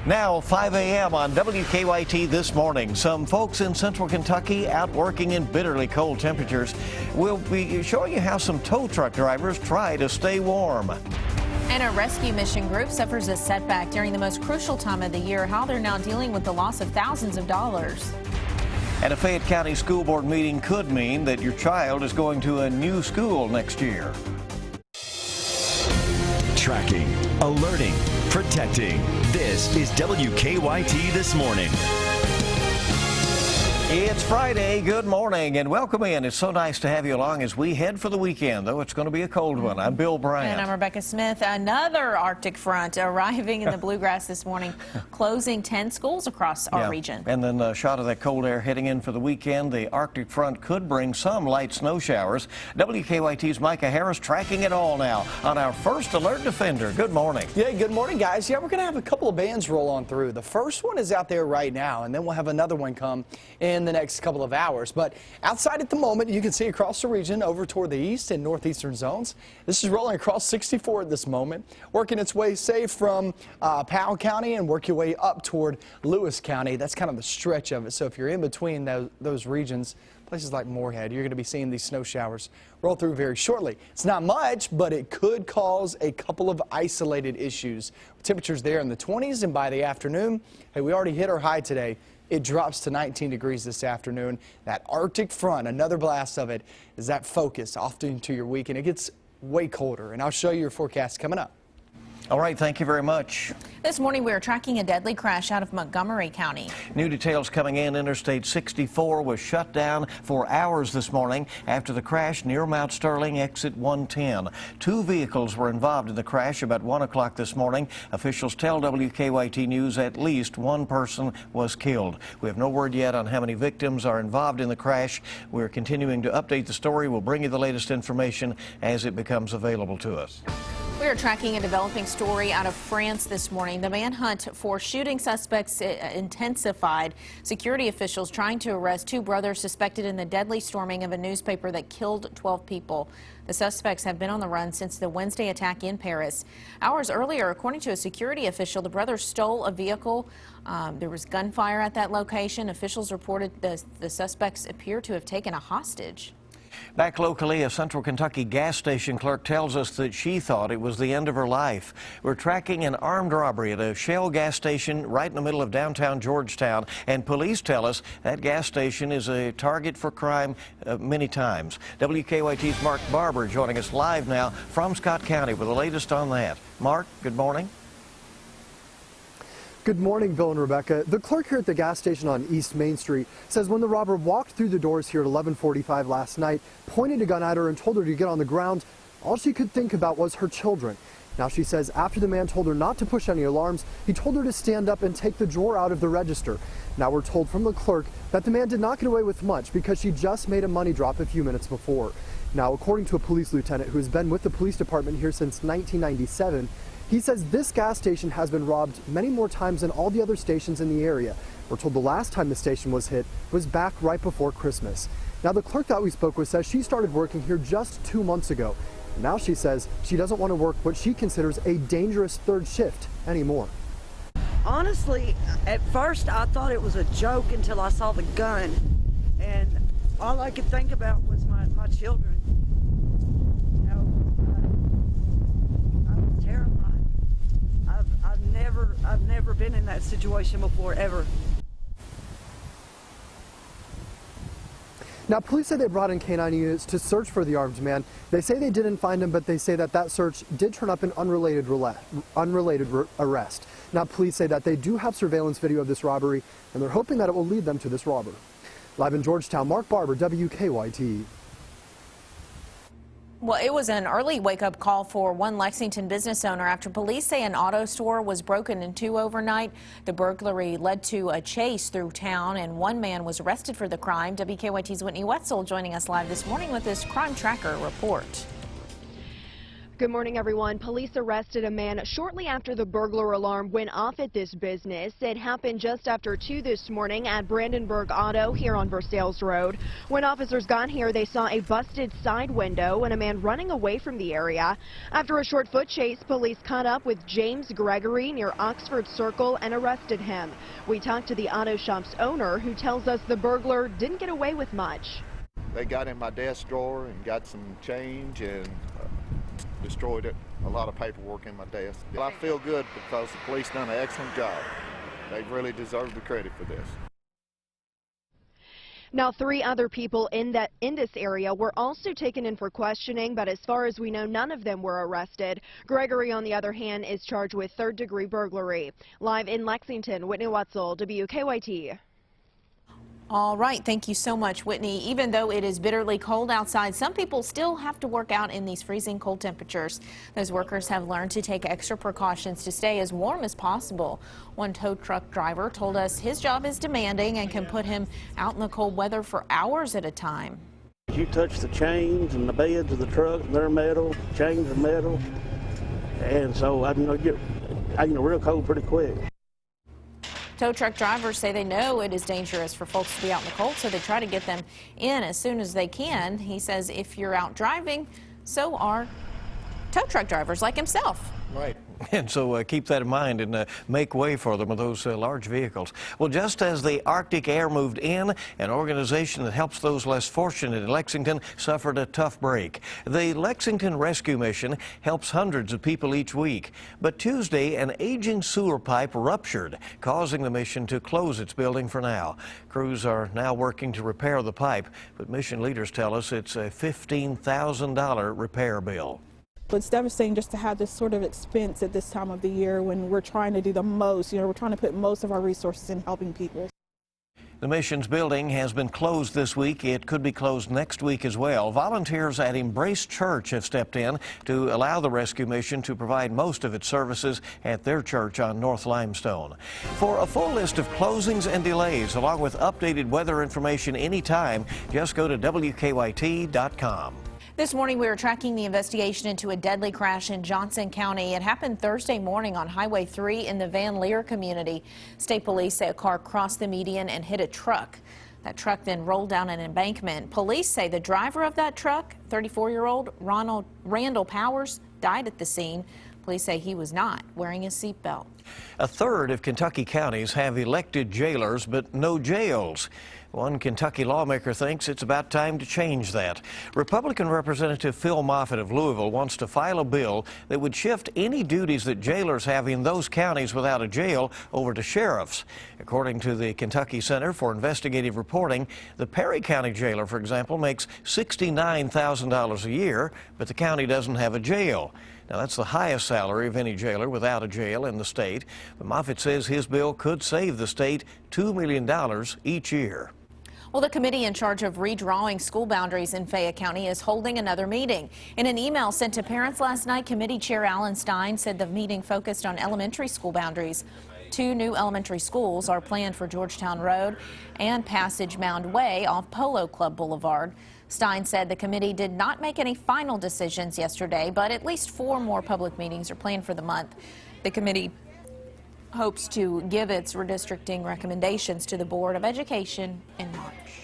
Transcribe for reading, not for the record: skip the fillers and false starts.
Now, 5 a.m. on WKYT this morning. Some folks in central Kentucky out working in bitterly cold temperatures. We'll be showing you how some tow truck drivers try to stay warm. And a rescue mission group suffers a setback during the most crucial time of the year, how they're now dealing with the loss of thousands of dollars. And a Fayette County school board meeting could mean that your child is going to a new school next year. Tracking, alerting, protecting. This is WKYT This Morning. It's Friday. Good morning and welcome in. It's so nice to have you along as we head for the weekend, though it's going to be a cold one. I'm Bill Bryant. And I'm Rebecca Smith. Another Arctic front arriving in the bluegrass this morning, closing 10 schools across our region. And then a shot of that cold air heading in for the weekend. The Arctic front could bring some light snow showers. WKYT's Micah Harris tracking it all now on our first alert defender. Good morning. Yeah, good morning, guys. Yeah, we're going to have a couple of bands roll on through. The first one is out there right now, and then we'll have another one come in the next couple of hours. But outside at the moment, you can see across the region over toward the east and northeastern zones. This is rolling across 64 at this moment, working its way, say, from Powell County and work your way up toward Lewis County. That's kind of the stretch of it. So if you're in between those regions, places like Moorhead, you're going to be seeing these snow showers roll through very shortly. It's not much, but it could cause a couple of isolated issues. Temperatures there in the 20s, and by the afternoon, hey, we already hit our high today. It drops to 19 degrees this afternoon. That Arctic front, another blast of it, is that focus off into your week, and it gets way colder. And I'll show you your forecast coming up. All right, thank you very much. This morning we are tracking a deadly crash out of Montgomery County. New details coming in. Interstate 64 was shut down for hours this morning after the crash near Mount Sterling, exit 110. Two vehicles were involved in the crash about 1 o'clock this morning. Officials tell WKYT News at least one person was killed. We have no word yet on how many victims are involved in the crash. We're continuing to update the story. We'll bring you the latest information as it becomes available to us. We are tracking a developing story out of France this morning. The manhunt for shooting suspects intensified. Security officials trying to arrest two brothers suspected in the deadly storming of a newspaper that killed 12 people. The suspects have been on the run since the Wednesday attack in Paris. Hours earlier, according to a security official, the brothers stole a vehicle. There was gunfire at that location. Officials reported the suspects appear to have taken a hostage. Back locally, a Central Kentucky gas station clerk tells us that she thought it was the end of her life. We're tracking an armed robbery at a Shell gas station right in the middle of downtown Georgetown, and police tell us that gas station is a target for crime many times. WKYT's Mark Barber joining us live now from Scott County with the latest on that. Mark, good morning. Good morning, Bill and Rebecca. The clerk here at the gas station on East Main Street says when the robber walked through the doors here at 11:45 last night, pointed a gun at her and told her to get on the ground, all she could think about was her children. Now she says after the man told her not to push any alarms, he told her to stand up and take the drawer out of the register. Now we're told from the clerk that the man did not get away with much because she just made a money drop a few minutes before. Now, according to a police lieutenant who has been with the police department here since 1997, he says this gas station has been robbed many more times than all the other stations in the area. We're told the last time the station was hit was back right before Christmas. Now, the clerk that we spoke with says she started working here just 2 months ago. Now she says she doesn't want to work what she considers a dangerous third shift anymore. Honestly, at first I thought it was a joke until I saw the gun, and all I could think about was my children. I was terrified. I've never been in that situation before, ever. Now, police say they brought in K-9 units to search for the armed man. They say they didn't find him, but they say that search did turn up an unrelated arrest. Now, police say that they do have surveillance video of this robbery, and they're hoping that it will lead them to this robber. Live in Georgetown, Mark Barber, WKYT. Well, it was an early wake-up call for one Lexington business owner after police say an auto store was broken into overnight. The burglary led to a chase through town, and one man was arrested for the crime. WKYT's Whitney Wetzel joining us live this morning with this Crime Tracker report. Good morning, everyone. Police arrested a man shortly after the burglar alarm went off at this business. It happened just after 2 this morning at Brandenburg Auto here on Versailles Road. When officers got here, they saw a busted side window and a man running away from the area. After a short foot chase, police caught up with James Gregory near Oxford Circle and arrested him. We talked to the auto shop's owner, who tells us the burglar didn't get away with much. They got in my desk drawer and got some change and destroyed it. A lot of paperwork in my desk. Well, I feel good because the police done an excellent job. They really deserve the credit for this. Now, 3 other people in this area were also taken in for questioning, but as far as we know, none of them were arrested. Gregory, on the other hand, is charged with third-degree burglary. Live in Lexington, Whitney Wetzel, WKYT. All right, thank you so much, Whitney. Even though it is bitterly cold outside, some people still have to work out in these freezing cold temperatures. Those workers have learned to take extra precautions to stay as warm as possible. One tow truck driver told us his job is demanding and can put him out in the cold weather for hours at a time. You touch the chains and the beds of the truck, they're metal, chains are metal, and so I get real cold pretty quick. Tow truck drivers say they know it is dangerous for folks to be out in the cold, so they try to get them in as soon as they can. He says if you're out driving, so are tow truck drivers like himself. Right. And so keep that in mind and make way for them with those large vehicles. Well, just as the Arctic air moved in, an organization that helps those less fortunate in Lexington suffered a tough break. The Lexington Rescue Mission helps hundreds of people each week. But Tuesday, an aging sewer pipe ruptured, causing the mission to close its building for now. Crews are now working to repair the pipe, but mission leaders tell us it's a $15,000 repair bill. It's devastating just to have this sort of expense at this time of the year when we're trying to do the most. We're trying to put most of our resources in helping people. The mission's building has been closed this week. It could be closed next week as well. Volunteers at Embrace Church have stepped in to allow the rescue mission to provide most of its services at their church on North Limestone. For a full list of closings and delays, along with updated weather information anytime, just go to WKYT.com. This morning, we were tracking the investigation into a deadly crash in Johnson County. It happened Thursday morning on Highway 3 in the Van Leer community. State police say a car crossed the median and hit a truck. That truck then rolled down an embankment. Police say the driver of that truck, 34-year-old Randall Powers, died at the scene. Police say he was not wearing a seatbelt. A third of Kentucky counties have elected jailers, but no jails. One Kentucky lawmaker thinks it's about time to change that. Republican Representative Phil Moffitt of Louisville wants to file a bill that would shift any duties that jailers have in those counties without a jail over to sheriffs. According to the Kentucky Center for Investigative Reporting, the Perry County jailer, for example, makes $69,000 a year, but the county doesn't have a jail. Now, that's the highest salary of any jailer without a jail in the state. But Moffitt says his bill could save the state $2 million each year. Well, the committee in charge of redrawing school boundaries in Fayette County is holding another meeting. In an email sent to parents last night, committee chair Alan Stein said the meeting focused on elementary school boundaries. 2 new elementary schools are planned for Georgetown Road and Passage Mound Way off Polo Club Boulevard. Stein said the committee did not make any final decisions yesterday, but at least 4 more public meetings are planned for the month. The committee hopes to give its redistricting recommendations to the Board of Education in March.